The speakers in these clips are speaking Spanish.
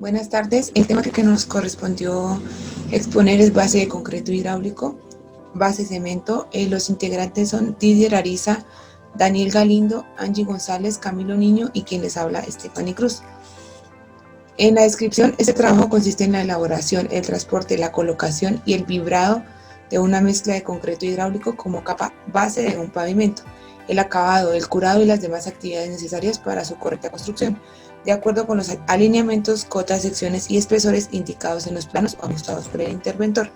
Buenas tardes. El tema que nos correspondió exponer es base de concreto hidráulico, base cemento. Los integrantes son Didier Ariza, Daniel Galindo, Angie González, Camilo Niño y quien les habla, Stephanie Cruz. En la descripción, este trabajo consiste en la elaboración, el transporte, la colocación y el vibrado de una mezcla de concreto hidráulico como capa base de un pavimento, el acabado, el curado y las demás actividades necesarias para su correcta construcción, de acuerdo con los alineamientos, cotas, secciones y espesores indicados en los planos o ajustados por el interventor.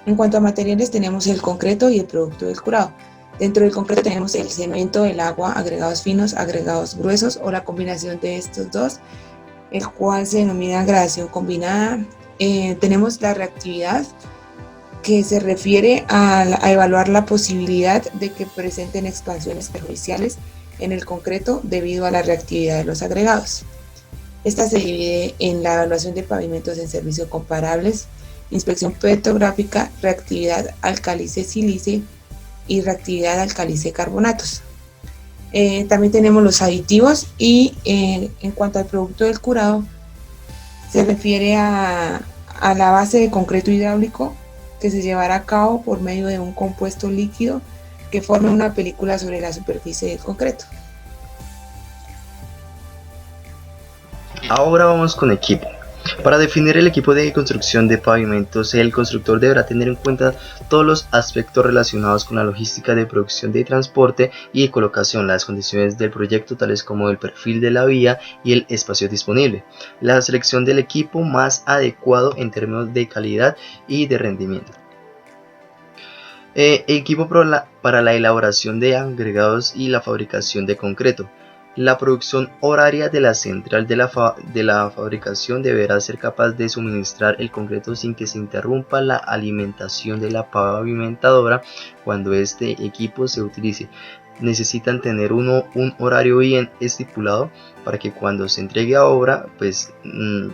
En cuanto a materiales, tenemos el concreto y el producto del curado. Dentro del concreto tenemos el cemento, el agua, agregados finos, agregados gruesos o la combinación de estos dos, el cual se denomina gradación combinada. Tenemos la reactividad, que se refiere a evaluar la posibilidad de que presenten expansiones perjudiciales en el concreto debido a la reactividad de los agregados. Esta se divide en la evaluación de pavimentos en servicio comparables, inspección petrográfica, reactividad álcalice-sílice y reactividad álcalice-carbonatos. También tenemos los aditivos y en cuanto al producto del curado, se refiere a la base de concreto hidráulico que se llevará a cabo por medio de un compuesto líquido que forme una película sobre la superficie del concreto. Ahora vamos con equipo. Para definir el equipo de construcción de pavimentos, el constructor deberá tener en cuenta todos los aspectos relacionados con la logística de producción, de transporte y de colocación, las condiciones del proyecto tales como el perfil de la vía y el espacio disponible, la selección del equipo más adecuado en términos de calidad y de rendimiento. Equipo para la elaboración de agregados y la fabricación de concreto. La producción horaria de la central de la fabricación deberá ser capaz de suministrar el concreto sin que se interrumpa la alimentación de la pavimentadora cuando este equipo se utilice. Necesitan tener un horario bien estipulado para que cuando se entregue a obra pues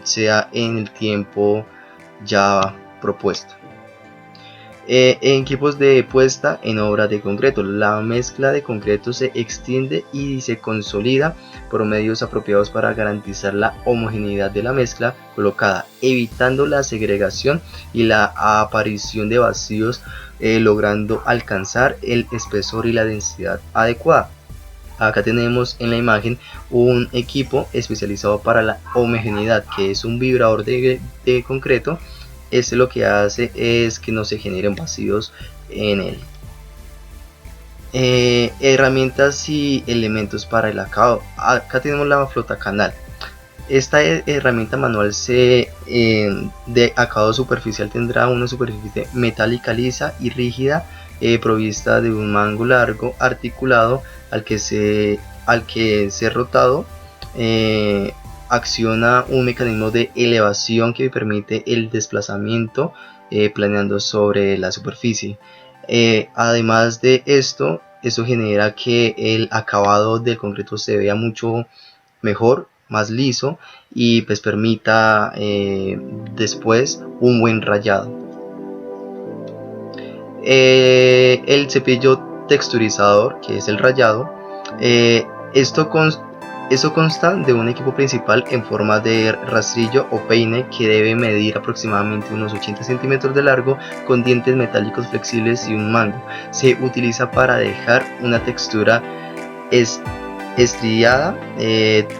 sea en el tiempo ya propuesto. En equipos de puesta en obra de concreto, la mezcla de concreto se extiende y se consolida por medios apropiados para garantizar la homogeneidad de la mezcla colocada, evitando la segregación y la aparición de vacíos, logrando alcanzar el espesor y la densidad adecuada. Acá tenemos en la imagen un equipo especializado para la homogeneidad, que es un vibrador de concreto. Este lo que hace es que no se generen vacíos en él. Herramientas y elementos para el acabado. Acá tenemos la flota canal. Esta herramienta manual de acabado superficial tendrá una superficie metálica lisa y rígida, provista de un mango largo articulado al que ser rotado. Acciona un mecanismo de elevación que permite el desplazamiento planeando sobre la superficie. Además de esto genera que el acabado del concreto se vea mucho mejor, más liso, y pues permita después un buen rayado. El cepillo texturizador, que es el rayado, eso consta de un equipo principal en forma de rastrillo o peine que debe medir aproximadamente unos 80 centímetros de largo, con dientes metálicos flexibles y un mango. Se utiliza para dejar una textura estriada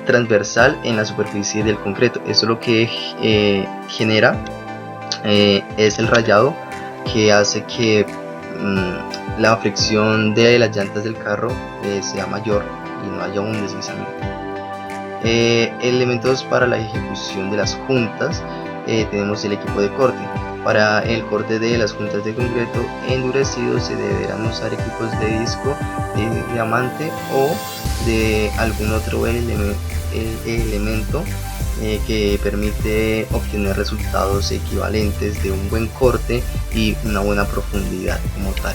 transversal en la superficie del concreto. Esto lo que genera es el rayado, que hace que la fricción de las llantas del carro sea mayor y no haya un deslizamiento. Elementos para la ejecución de las juntas. Tenemos el equipo de corte. Para el corte de las juntas de concreto endurecido se deberán usar equipos de disco, de diamante o de algún otro elemento que permite obtener resultados equivalentes de un buen corte y una buena profundidad como tal.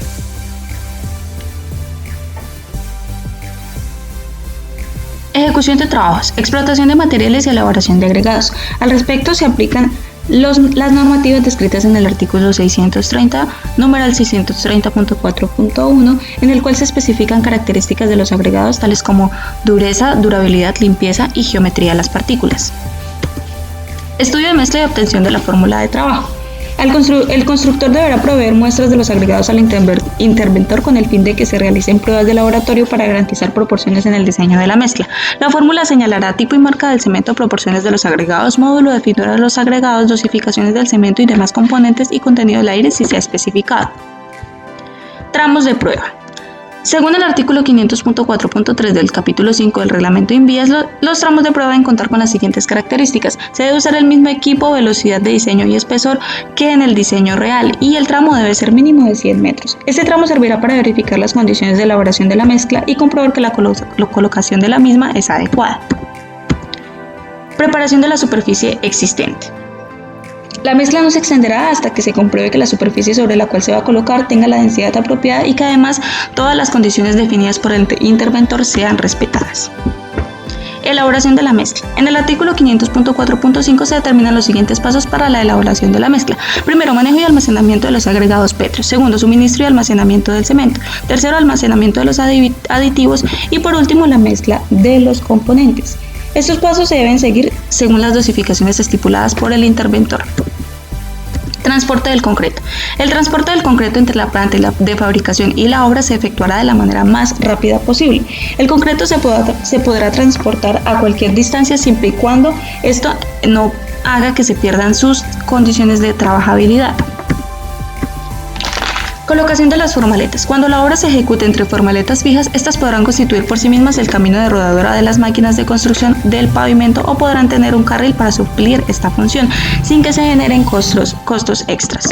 Ejecución de trabajos, explotación de materiales y elaboración de agregados. Al respecto se aplican las normativas descritas en el artículo 630, numeral 630.4.1, en el cual se especifican características de los agregados tales como dureza, durabilidad, limpieza y geometría de las partículas. Estudio de mezcla y obtención de la fórmula de trabajo. El constructor deberá proveer muestras de los agregados al interventor con el fin de que se realicen pruebas de laboratorio para garantizar proporciones en el diseño de la mezcla. La fórmula señalará tipo y marca del cemento, proporciones de los agregados, módulo de finura de los agregados, dosificaciones del cemento y demás componentes y contenido del aire si se ha especificado. Tramos de prueba. Según el artículo 500.4.3 del capítulo 5 del reglamento INVIAS, los tramos de prueba deben contar con las siguientes características. Se debe usar el mismo equipo, velocidad de diseño y espesor que en el diseño real y el tramo debe ser mínimo de 100 metros. Este tramo servirá para verificar las condiciones de elaboración de la mezcla y comprobar que la colocación de la misma es adecuada. Preparación de la superficie existente. La mezcla no se extenderá hasta que se compruebe que la superficie sobre la cual se va a colocar tenga la densidad apropiada y que además todas las condiciones definidas por el interventor sean respetadas. Elaboración de la mezcla. En el artículo 500.4.5 se determinan los siguientes pasos para la elaboración de la mezcla. Primero, manejo y almacenamiento de los agregados pétreos. Segundo, suministro y almacenamiento del cemento. Tercero, almacenamiento de los aditivos. Y por último, la mezcla de los componentes. Estos pasos se deben seguir según las dosificaciones estipuladas por el interventor. Transporte del concreto. El transporte del concreto entre la planta de fabricación y la obra se efectuará de la manera más rápida posible. El concreto se podrá transportar a cualquier distancia siempre y cuando esto no haga que se pierdan sus condiciones de trabajabilidad. Colocación de las formaletas. Cuando la obra se ejecute entre formaletas fijas, estas podrán constituir por sí mismas el camino de rodadura de las máquinas de construcción del pavimento o podrán tener un carril para suplir esta función, sin que se generen costos extras.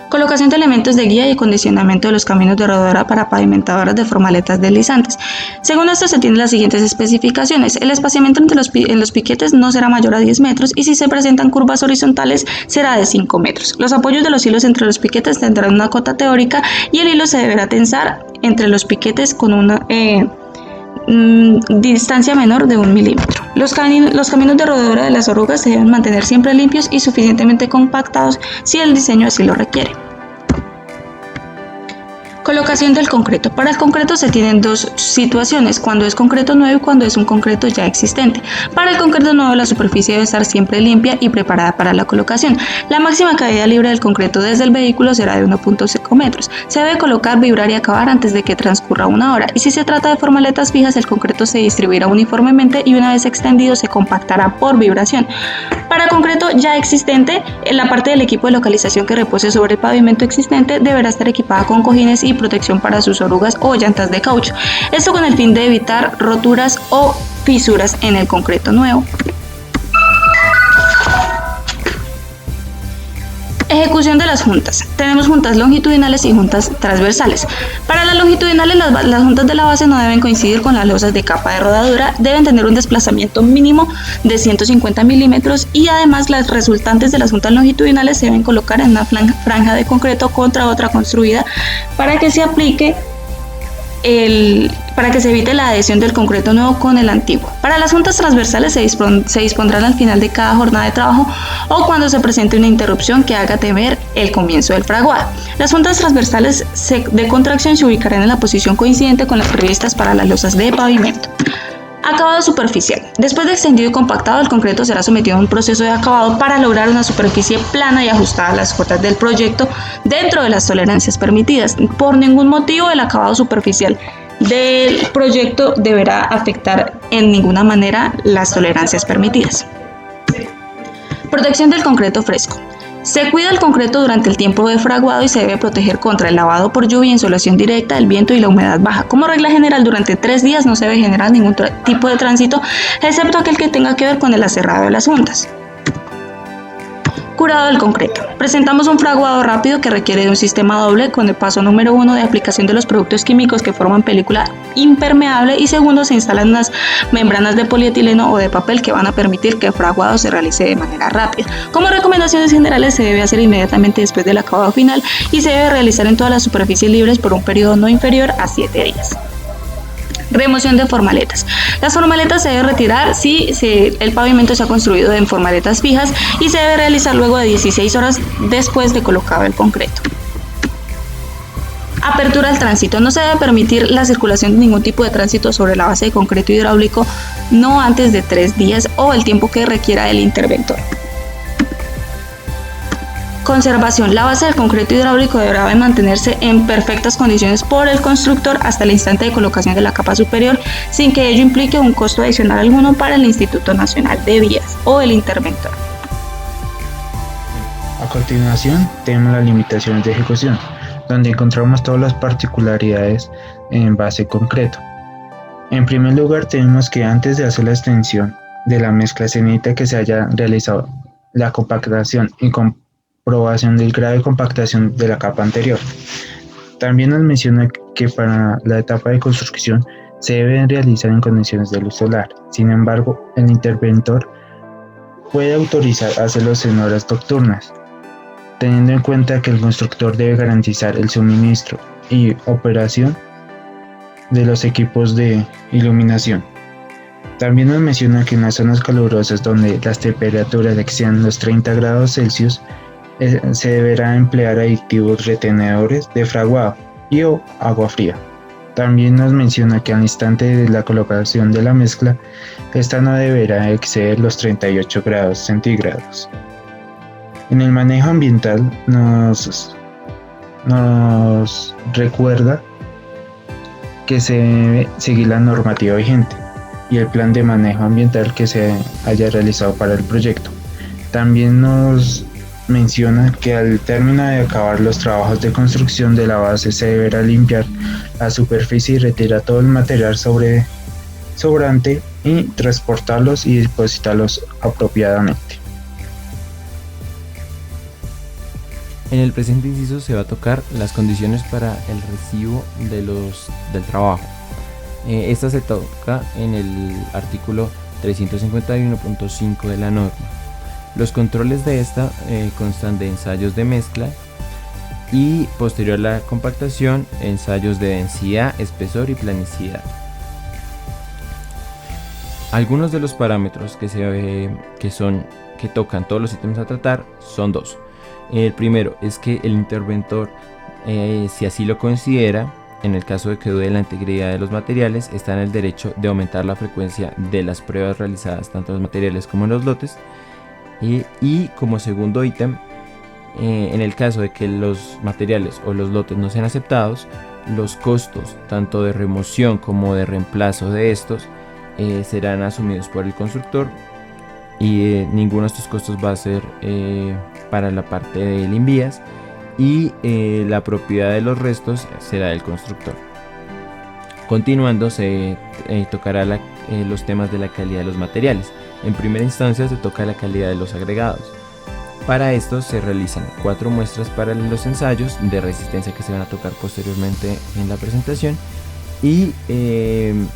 Colocación de elementos de guía y acondicionamiento de los caminos de rodadura para pavimentadoras de formaletas deslizantes. Según esto se tienen las siguientes especificaciones. El espaciamiento entre los piquetes no será mayor a 10 metros y si se presentan curvas horizontales será de 5 metros. Los apoyos de los hilos entre los piquetes tendrán una cota teórica y el hilo se deberá tensar entre los piquetes con una distancia menor de 1 milímetro. Los caminos de rodadura de las orugas se deben mantener siempre limpios y suficientemente compactados si el diseño así lo requiere. Colocación del concreto. Para el concreto se tienen dos situaciones, cuando es concreto nuevo y cuando es un concreto ya existente. Para el concreto nuevo la superficie debe estar siempre limpia y preparada para la colocación. La máxima caída libre del concreto desde el vehículo será de 1.5 metros. Se debe colocar, vibrar y acabar antes de que transcurra una hora. Y si se trata de formaletas fijas, el concreto se distribuirá uniformemente y una vez extendido se compactará por vibración. Para concreto ya existente, en la parte del equipo de localización que repose sobre el pavimento existente deberá estar equipada con cojines y protección para sus orugas o llantas de caucho. Esto con el fin de evitar roturas o fisuras en el concreto nuevo. Ejecución de las juntas. Tenemos juntas longitudinales y juntas transversales. Para las longitudinales, las juntas de la base no deben coincidir con las losas de capa de rodadura, deben tener un desplazamiento mínimo de 150 milímetros y además las resultantes de las juntas longitudinales se deben colocar en una franja de concreto contra otra construida para que se evite la adhesión del concreto nuevo con el antiguo. Para las juntas transversales se dispondrán al final de cada jornada de trabajo o cuando se presente una interrupción que haga temer el comienzo del fraguado. Las juntas transversales de contracción se ubicarán en la posición coincidente con las previstas para las losas de pavimento. Acabado superficial. Después de extendido y compactado, el concreto será sometido a un proceso de acabado para lograr una superficie plana y ajustada a las cotas del proyecto dentro de las tolerancias permitidas. Por ningún motivo el acabado superficial del proyecto deberá afectar en ninguna manera las tolerancias permitidas. Protección del concreto fresco. Se cuida el concreto durante el tiempo de fraguado y se debe proteger contra el lavado por lluvia, insolación directa, el viento y la humedad baja. Como regla general, durante 3 días no se debe generar ningún tipo de tránsito, excepto aquel que tenga que ver con el aserrado de las juntas. Curado del concreto. Presentamos un fraguado rápido que requiere de un sistema doble con el paso número 1 de aplicación de los productos químicos que forman película impermeable y segundo se instalan unas membranas de polietileno o de papel que van a permitir que el fraguado se realice de manera rápida. Como recomendaciones generales se debe hacer inmediatamente después del acabado final y se debe realizar en todas las superficies libres por un periodo no inferior a 7 días. Remoción de formaletas. Las formaletas se deben retirar si el pavimento se ha construido en formaletas fijas y se debe realizar luego de 16 horas después de colocado el concreto. Apertura al tránsito. No se debe permitir la circulación de ningún tipo de tránsito sobre la base de concreto hidráulico no antes de 3 días o el tiempo que requiera el interventor. Conservación. La base del concreto hidráulico deberá mantenerse en perfectas condiciones por el constructor hasta el instante de colocación de la capa superior, sin que ello implique un costo adicional alguno para el Instituto Nacional de Vías o el interventor. A continuación, tenemos las limitaciones de ejecución, donde encontramos todas las particularidades en base concreto. En primer lugar, tenemos que antes de hacer la extensión de la mezcla se necesita que se haya realizado la compactación y comprobación del grado de compactación de la capa anterior. También nos menciona que para la etapa de construcción se deben realizar en condiciones de luz solar. Sin embargo, el interventor puede autorizar hacerlos en horas nocturnas, teniendo en cuenta que el constructor debe garantizar el suministro y operación de los equipos de iluminación. También nos menciona que en las zonas calurosas donde las temperaturas excedan los 30 grados Celsius, se deberá emplear aditivos retenedores de fraguado y o agua fría. También nos menciona que al instante de la colocación de la mezcla, esta no deberá exceder los 38 grados centígrados. En el manejo ambiental nos recuerda que se debe seguir la normativa vigente y el plan de manejo ambiental que se haya realizado para el proyecto. También nos menciona que al término de acabar los trabajos de construcción de la base se deberá limpiar la superficie y retirar todo el material sobrante y transportarlos y depositarlos apropiadamente. En el presente inciso se va a tocar las condiciones para el recibo del trabajo. Esta se toca en el artículo 351.5 de la norma. Los controles de esta constan de ensayos de mezcla y, posterior a la compactación, ensayos de densidad, espesor y planicidad. Algunos de los parámetros que tocan todos los ítems a tratar son dos. El primero es que el interventor, si así lo considera, en el caso de que dude la integridad de los materiales, está en el derecho de aumentar la frecuencia de las pruebas realizadas tanto en los materiales como en los lotes. Y como segundo ítem, en el caso de que los materiales o los lotes no sean aceptados, los costos tanto de remoción como de reemplazo de estos serán asumidos por el constructor y ninguno de estos costos va a ser para la parte del Invías y la propiedad de los restos será del constructor. Continuando, se tocará los temas de la calidad de los materiales. En primera instancia se toca la calidad de los agregados. Para esto se realizan 4 muestras para los ensayos de resistencia que se van a tocar posteriormente en la presentación y en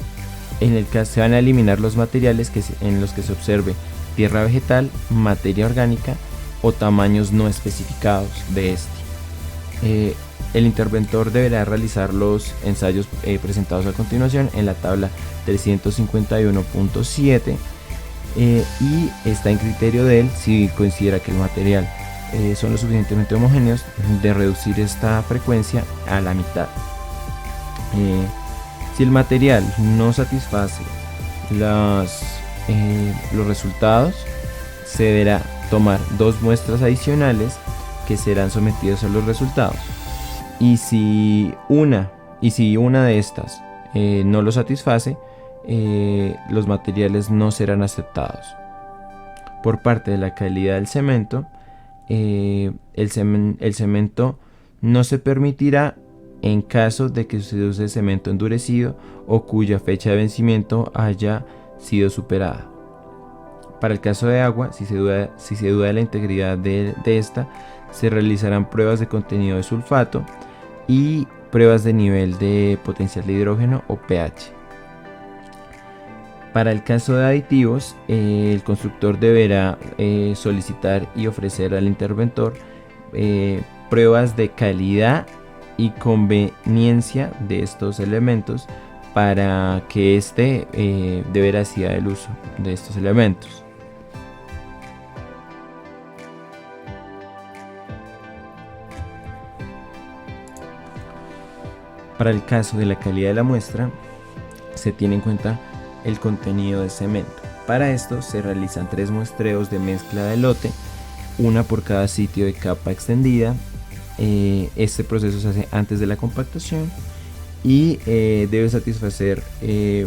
el caso se van a eliminar los materiales en los que se observe tierra vegetal, materia orgánica o tamaños no especificados de este. El interventor deberá realizar los ensayos presentados a continuación en la tabla 351.7 y está en criterio de él, si considera que el material son lo suficientemente homogéneos, de reducir esta frecuencia a la mitad. Si el material no satisface los resultados, se deberá tomar 2 muestras adicionales que serán sometidas a los resultados. Y si una de estas no lo satisface, los materiales no serán aceptados. Por parte de la calidad del cemento, el cemento no se permitirá en caso de que se use cemento endurecido o cuya fecha de vencimiento haya sido superada. Para el caso de agua, si se duda de la integridad de esta, se realizarán pruebas de contenido de sulfato y pruebas de nivel de potencial de hidrógeno o pH. Para el caso de aditivos, el constructor deberá solicitar y ofrecer al interventor pruebas de calidad y conveniencia de estos elementos para que éste dé veracidad del uso de estos elementos. Para el caso de la calidad de la muestra, se tiene en cuenta el contenido de cemento. Para esto se realizan 3 muestreos de mezcla de lote, una por cada sitio de capa extendida. Este proceso se hace antes de la compactación y debe satisfacer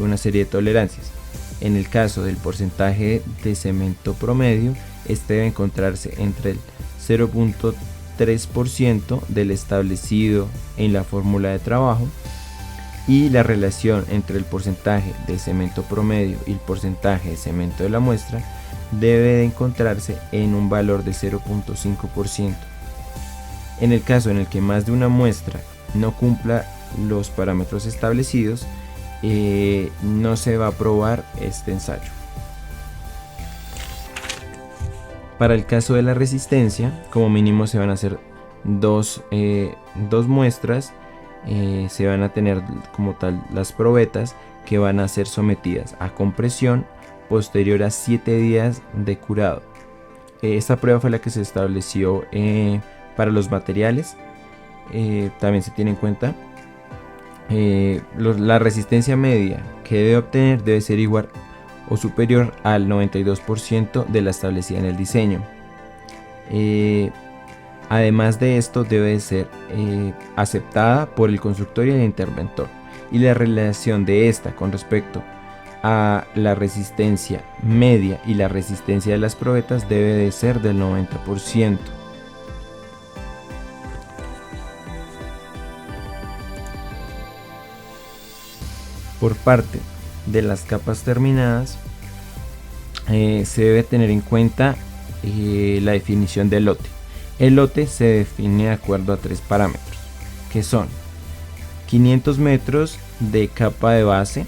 una serie de tolerancias. En el caso del porcentaje de cemento promedio, este debe encontrarse entre el 0.3% del establecido en la fórmula de trabajo, y la relación entre el porcentaje de cemento promedio y el porcentaje de cemento de la muestra debe de encontrarse en un valor de 0.5%. En el caso en el que más de una muestra no cumpla los parámetros establecidos, no se va a aprobar este ensayo. Para el caso de la resistencia, como mínimo se van a hacer dos muestras. Se van a tener como tal las probetas, que van a ser sometidas a compresión posterior a 7 días de curado. Esta prueba fue la que se estableció para los materiales. También se tiene en cuenta la resistencia media que debe obtener debe ser igual o superior al 92% de la establecida en el diseño. Además de esto, debe ser aceptada por el constructor y el interventor, y la relación de esta con respecto a la resistencia media y la resistencia de las probetas debe de ser del 90%. Por parte de las capas terminadas, se debe tener en cuenta la definición del lote. El lote se define de acuerdo a 3 parámetros, que son 500 metros de capa de base,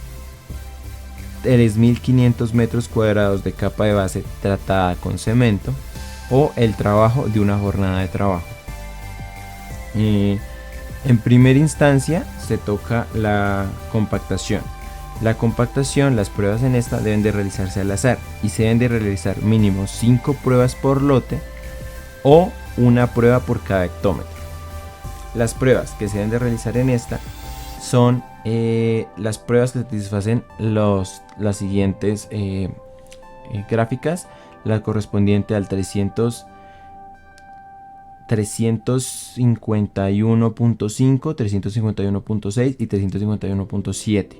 3.500 metros cuadrados de capa de base tratada con cemento, o el trabajo de una jornada de trabajo. En primera instancia se toca la compactación. La compactación, las pruebas en esta deben de realizarse al azar y se deben de realizar mínimo 5 pruebas por lote o una prueba por cada hectómetro. Las pruebas que se deben de realizar en esta son las pruebas que satisfacen las siguientes gráficas: la correspondiente al 351.5, 351.6 y 351.7,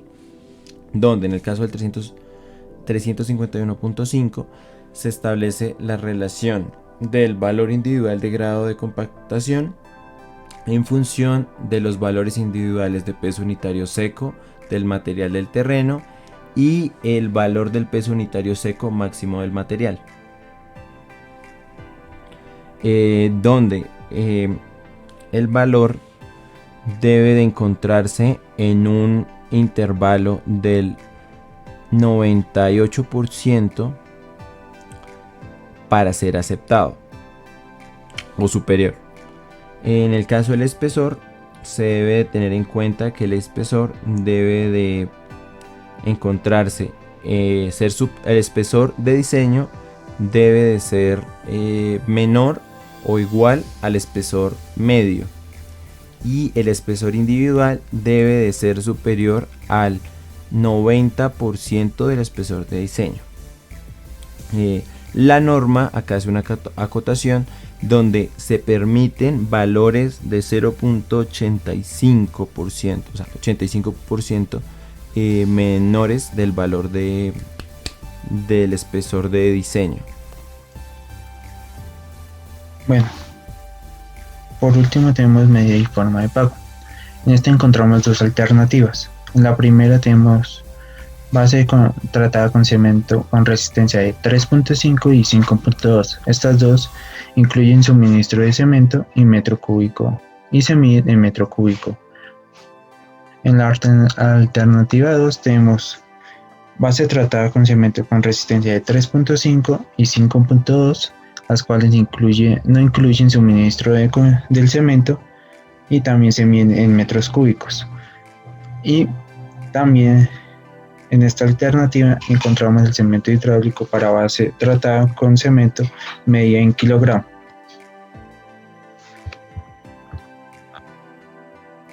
donde en el caso del 351.5 se establece la relación del valor individual de grado de compactación en función de los valores individuales de peso unitario seco del material del terreno y el valor del peso unitario seco máximo del material, donde el valor debe de encontrarse en un intervalo del 98% para ser aceptado o superior. En el caso del espesor, se debe de tener en cuenta que el espesor debe de encontrarse, el espesor de diseño debe de ser menor o igual al espesor medio, y el espesor individual debe de ser superior al 90% del espesor de diseño. La norma acá hace una acotación donde se permiten valores de 0.85%, o sea, 85% menores del valor del espesor de diseño. Bueno, por último tenemos medida y forma de pago. En esta encontramos 2 alternativas. En la primera tenemos base tratada con cemento con resistencia de 3.5 y 5.2. Estas dos incluyen suministro de cemento y metro cúbico y se miden en metro cúbico. En la alternativa 2 tenemos base tratada con cemento con resistencia de 3.5 y 5.2, las cuales no incluyen suministro del cemento y también se miden en metros cúbicos. Y también en esta alternativa encontramos el cemento hidráulico para base tratada con cemento medida en kilogramo.